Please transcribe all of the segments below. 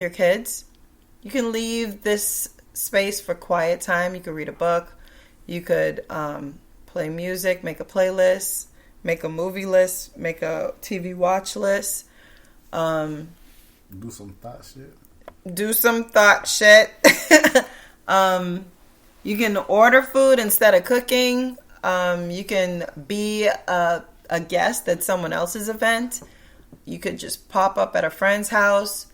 your kids. You can leave this space for quiet time. You could read a book. You could play music, make a playlist, make a movie list, make a TV watch list. Do some thought shit. Do some thought shit. You can order food instead of cooking. You can be a guest at someone else's event. You could just pop up at a friend's house.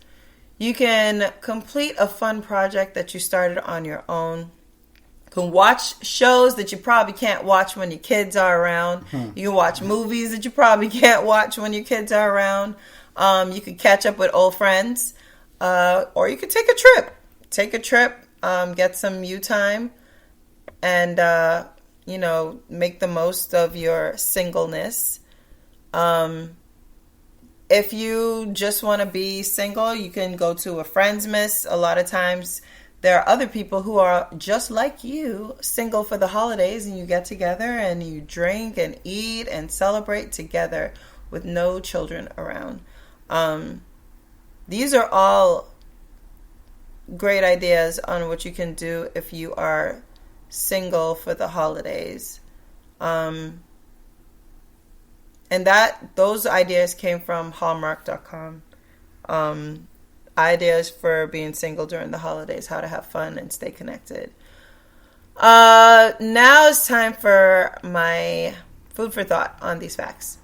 You can complete a fun project that you started on your own. You can watch shows that you probably can't watch when your kids are around. You can watch movies that you probably can't watch when your kids are around. You could catch up with old friends. Or you could take a trip. Get some you time. And, make the most of your singleness. If you just want to be single, you can go to a friend's miss. A lot of times there are other people who are just like you, single for the holidays, and you get together and you drink and eat and celebrate together with no children around. These are all great ideas on what you can do if you are single for the holidays. And those ideas came from Hallmark.com. Ideas for being single during the holidays, how to have fun and stay connected. Now it's time for my food for thought on these facts.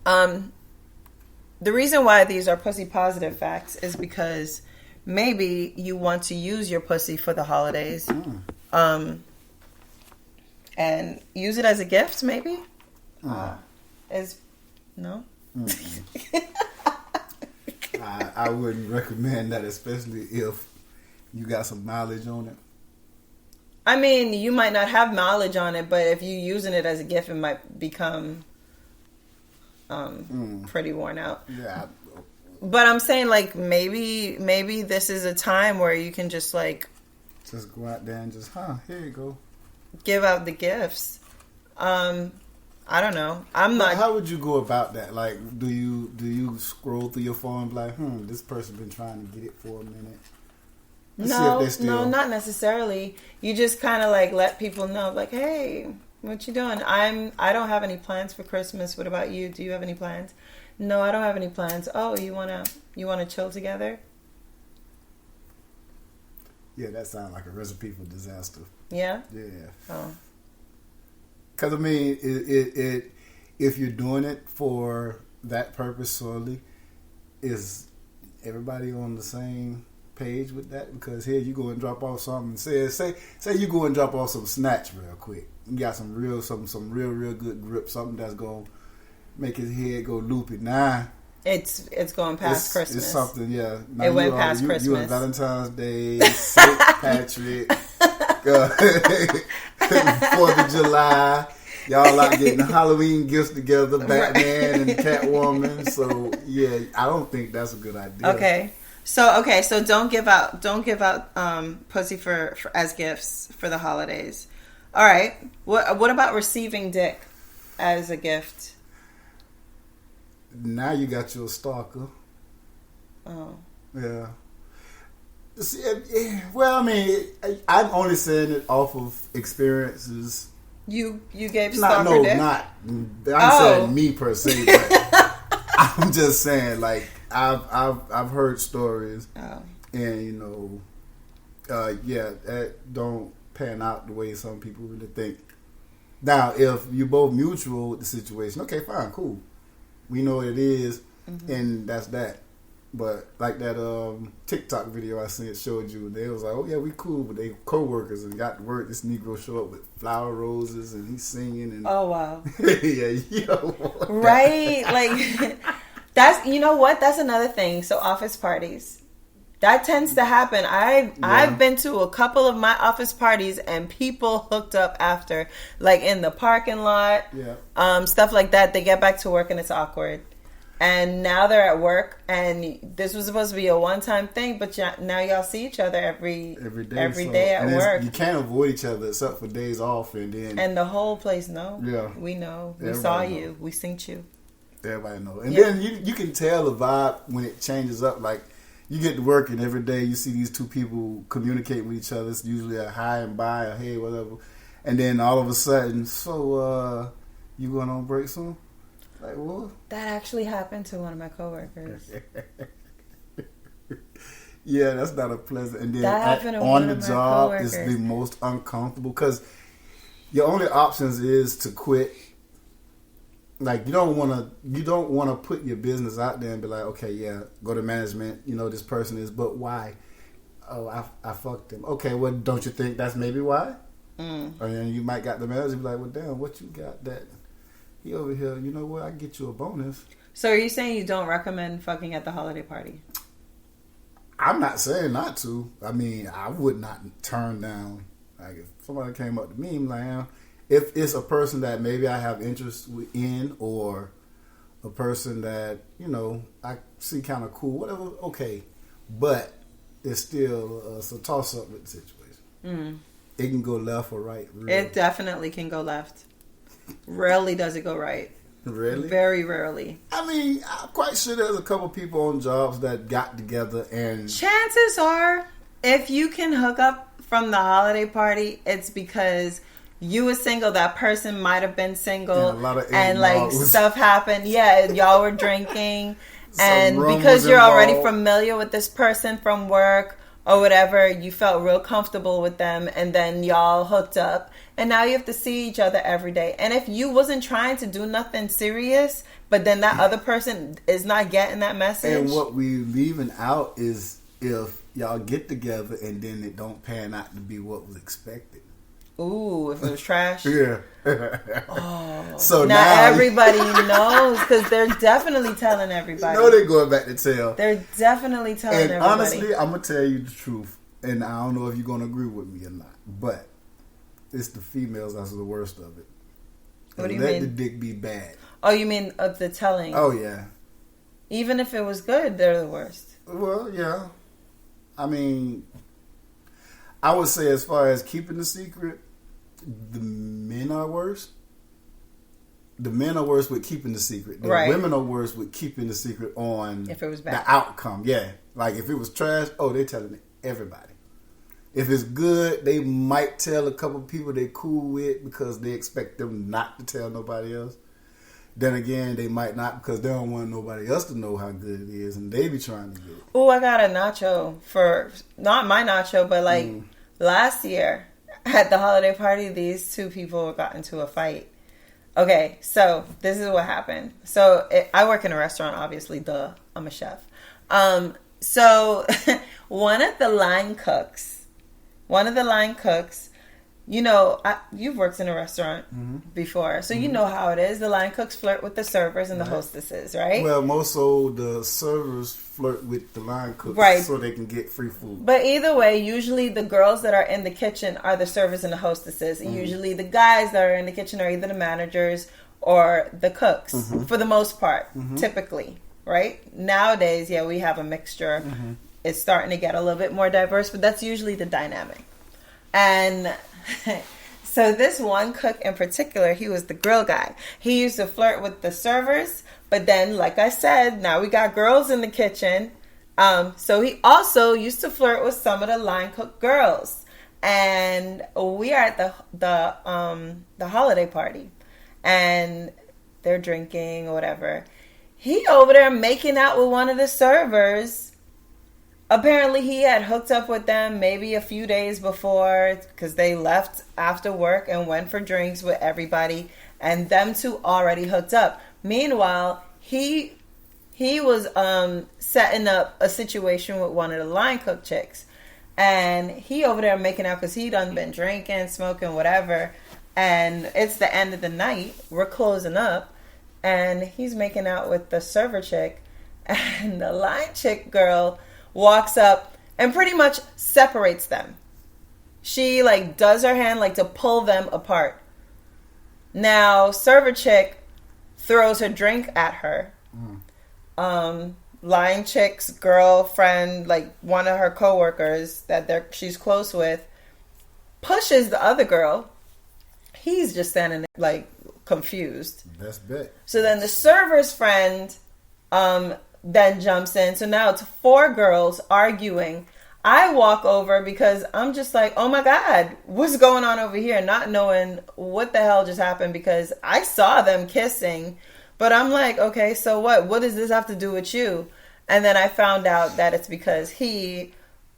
The reason why these are pussy positive facts is because maybe you want to use your pussy for the holidays. And use it as a gift, maybe? No? I wouldn't recommend that, especially if you got some mileage on it. I mean, you might not have mileage on it, but if you're using it as a gift, it might become pretty worn out. Yeah. But I'm saying, like, maybe this is a time where you can just go out there and just, here you go. Give out the gifts. I don't know. I'm not. How would you go about that? Like, do you scroll through your phone and be like, this person been trying to get it for a minute? No, not necessarily. You just kind of like let people know, like, hey, what you doing? I don't have any plans for Christmas. What about you? Do you have any plans? No, I don't have any plans. Oh, you wanna chill together? Yeah, that sounds like a recipe for disaster. Yeah. Yeah. Oh. Because, I mean, it if you're doing it for that purpose solely, is everybody on the same page with that? Because here you go and drop off something. Say you go and drop off some snatch real quick. You got some real good grip, something that's going to make his head go loopy. Nah. It's going past Christmas. It's something, yeah. Now it went past Christmas. You on Valentine's Day, St. Patrick, 4th of July. Y'all out getting Halloween gifts together, Batman and Catwoman. So yeah, I don't think that's a good idea. Okay, so don't give out pussy for as gifts for the holidays. All right. What about receiving dick as a gift? Now you got your stalker. Oh. Yeah. See, well, I mean, I'm only saying it off of experiences. You gave stalker dick? I'm saying me per se, but I'm just saying, like, I've heard stories, and that don't pan out the way some people really think. Now, if you're both mutual with the situation, okay, fine, cool. We know what it is, and that's that. But like that TikTok video I seen showed you, they was like, oh yeah, we cool, but they co-workers and got to work. This Negro show up with flower roses and he's singing and oh wow, yeah, right, like that's that's another thing. So office parties, that tends to happen. I've been to a couple of my office parties and people hooked up after, like in the parking lot, stuff like that. They get back to work and it's awkward. And now they're at work, and this was supposed to be a one-time thing, but now y'all see each other every day at work. You can't avoid each other except for days off, and the whole place know. Yeah, we know. We saw you. We synced you. Everybody know, and then you can tell the vibe when it changes up. Like you get to work and every day you see these two people communicating with each other. It's usually a hi and bye, or hey, whatever. And then all of a sudden, so you going on break soon? Like what? That actually happened to one of my coworkers. Yeah, that's not a pleasant. And then on the job is the most uncomfortable because your only options is to quit. Like you don't want to put your business out there and be like, okay, yeah, go to management. You know this person is, but why? Oh, I fucked him. Okay, well, don't you think that's maybe why? And then you might got the manager be like, well, damn, what you got that he over here? You know what? I get you a bonus. So are you saying you don't recommend fucking at the holiday party? I'm not saying not to. I mean, I would not turn down. Like if somebody came up to me, I'm like, if it's a person that maybe I have interest in, or a person that I see kind of cool, whatever. Okay, but it's still it's a toss up with the situation. It can go left or right. Really. It definitely can go left. Rarely does it go right. Really? Very rarely. I mean, I'm quite sure there's a couple people on jobs that got together and... Chances are, if you can hook up from the holiday party, it's because you were single, that person might have been single, and like stuff happened. Yeah, y'all were drinking, and because you're already familiar with this person from work or whatever, you felt real comfortable with them, and then y'all hooked up. And now you have to see each other every day. And if you wasn't trying to do nothing serious, but then that other person is not getting that message. And what we leaving out is if y'all get together and then it don't pan out to be what was expected. Ooh, if it was trash. Yeah. Oh. So now everybody knows because they're definitely telling everybody. You know they're going back to tell. They're definitely telling everybody. And honestly, I'm going to tell you the truth. And I don't know if you're going to agree with me or not. But it's the females that's the worst of it. What do you mean? Let the dick be bad. Oh, you mean of the telling? Oh, yeah. Even if it was good, they're the worst. Well, yeah. I mean, I would say as far as keeping the secret, the men are worse. The men are worse with keeping the secret. The women are worse with keeping the secret on if it was bad. The outcome. Yeah. Like if it was trash, they're telling everybody. If it's good, they might tell a couple people they're cool with because they expect them not to tell nobody else. Then again, they might not because they don't want nobody else to know how good it is, and they be trying to get it. Oh, I got a nacho for, not my nacho, but like last year at the holiday party, these two people got into a fight. Okay, so this is what happened. So I work in a restaurant, obviously, duh, I'm a chef. So one of the line cooks, you've worked in a restaurant before, so you know how it is. The line cooks flirt with the servers and the hostesses, right? Well, most so the servers flirt with the line cooks so they can get free food. But either way, usually the girls that are in the kitchen are the servers and the hostesses. And usually the guys that are in the kitchen are either the managers or the cooks, for the most part, typically, right? Nowadays, we have a mixture. It's starting to get a little bit more diverse, but that's usually the dynamic. And so this one cook in particular, he was the grill guy. He used to flirt with the servers, but then, like I said, now we got girls in the kitchen. So he also used to flirt with some of the line cook girls. And we are at the holiday party, and they're drinking or whatever. He over there making out with one of the servers. Apparently, he had hooked up with them maybe a few days before because they left after work and went for drinks with everybody, and them two already hooked up. Meanwhile, he was setting up a situation with one of the line cook chicks, and he over there making out because he done been drinking, smoking, whatever, and it's the end of the night. We're closing up, and he's making out with the server chick, and the line chick girl walks up and pretty much separates them. She does her hand to pull them apart. Now server chick throws her drink at her. Line chick's girlfriend, one of her coworkers that she's close with, pushes the other girl. He's just standing there confused. That's bad. So then the server's friend then jumps in. So now it's 4 girls arguing. I walk over because I'm just like, oh my God, what's going on over here? Not knowing what the hell just happened because I saw them kissing. But I'm like, okay, so what? What does this have to do with you? And then I found out that it's because he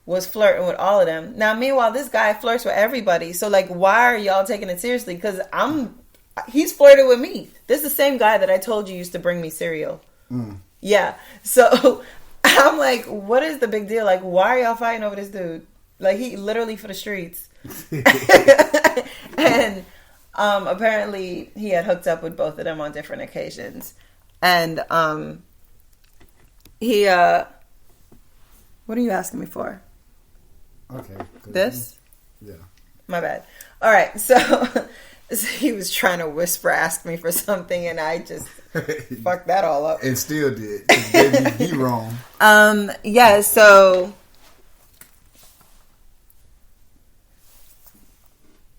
was flirting with all of them. Now, meanwhile, this guy flirts with everybody. So, like, why are y'all taking it seriously? Because he's flirted with me. This is the same guy that I told you used to bring me cereal. Yeah. So I'm like, what is the big deal? Like, why are y'all fighting over this dude? Like, he literally for the streets. And apparently he had hooked up with both of them on different occasions. And he what are you asking me for? Okay. This? Yeah. My bad. All right. So he was trying to whisper ask me for something and I just fucked that all up. And still did. Because be wrong. Yeah, so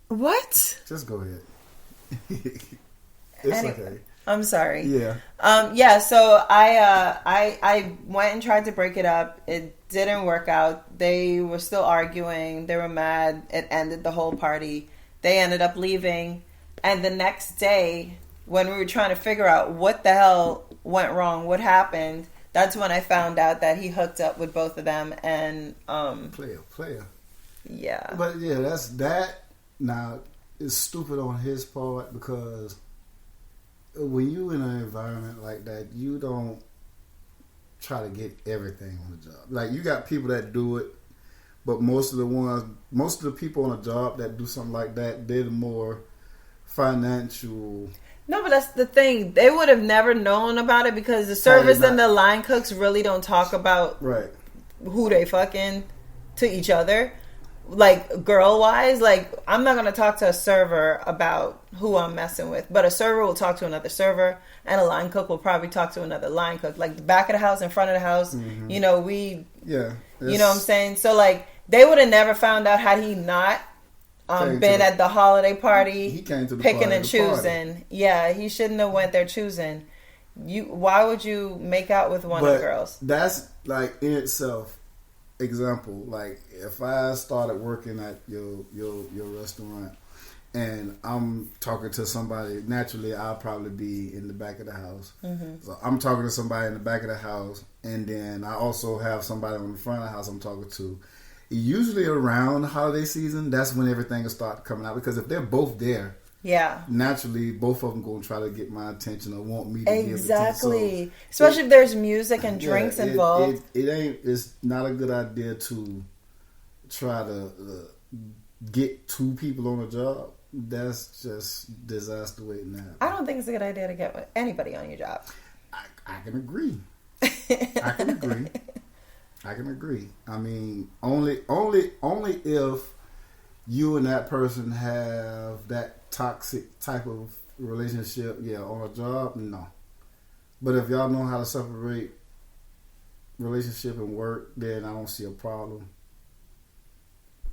what? Just go ahead. It's okay. I'm sorry. Yeah. Yeah, so I went and tried to break it up. It didn't work out. They were still arguing. They were mad. It ended the whole party. They ended up leaving. And the next day, when we were trying to figure out what the hell went wrong, what happened, that's when I found out that he hooked up with both of them. And player. Yeah. But yeah, that now is stupid on his part because when you in an environment like that, you don't try to get everything on the job. Like, you got people that do it, but most of the people on a job that do something like that, they're the more financial. No, but that's the thing. They would have never known about it because the servers and the line cooks really don't talk about who they fucking to each other. Like, girl-wise, like, I'm not going to talk to a server about who I'm messing with, but a server will talk to another server, and a line cook will probably talk to another line cook. Like, the back of the house, in front of the house, you know, you know what I'm saying? So, like, they would have never found out had he not been at the holiday party, he came to the picking party, and choosing. Yeah, he shouldn't have went there choosing. Why would you make out with one of the girls? That's, like, in itself. Example, like if I started working at your restaurant and I'm talking to somebody, naturally I'll probably be in the back of the house. So I'm talking to somebody in the back of the house, and then I also have somebody on the front of the house I'm talking to. Usually around the holiday season, that's when everything will start coming out, because if they're both there, naturally both of them going to try to get my attention or want me to give it to them. Especially if there's music and drinks involved. It's not a good idea to try to get 2 people on a job. That's just disaster waiting to happen. I don't think it's a good idea to get anybody on your job. I can agree. I can agree. I mean, only if you and that person have that toxic type of relationship, on a job, no. But if y'all know how to separate relationship and work, then I don't see a problem.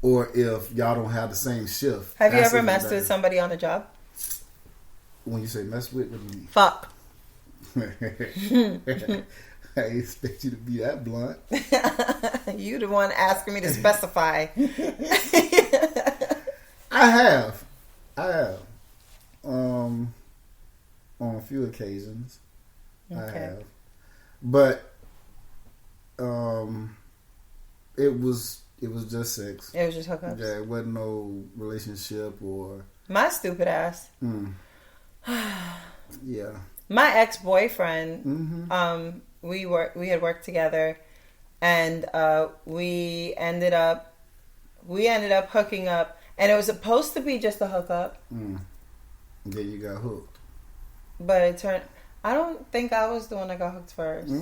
Or if y'all don't have the same shift. Have you ever messed with somebody on the job? When you say mess with, what do you mean? Fuck. I expect you to be that blunt. You the one asking me to specify. I have. On a few occasions. Okay. I have. But it was just sex. It was just hookups. Yeah, it wasn't no relationship or my stupid ass. Yeah. My ex-boyfriend, we had worked together, and we ended up hooking up, and it was supposed to be just a hookup. Then you got hooked. But it turned. I don't think I was the one that got hooked first.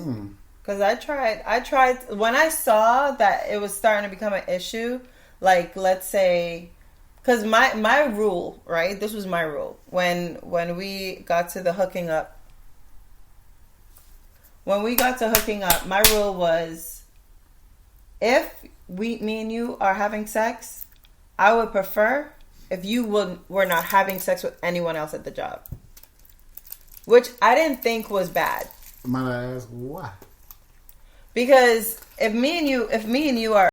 Because I tried when I saw that it was starting to become an issue. Like, let's say, because my rule, right? This was my rule when we got to the hooking up. When we got to hooking up, my rule was, if me and you are having sex, I would prefer if you were not having sex with anyone else at the job. Which I didn't think was bad. Might I ask why? Because if me and you are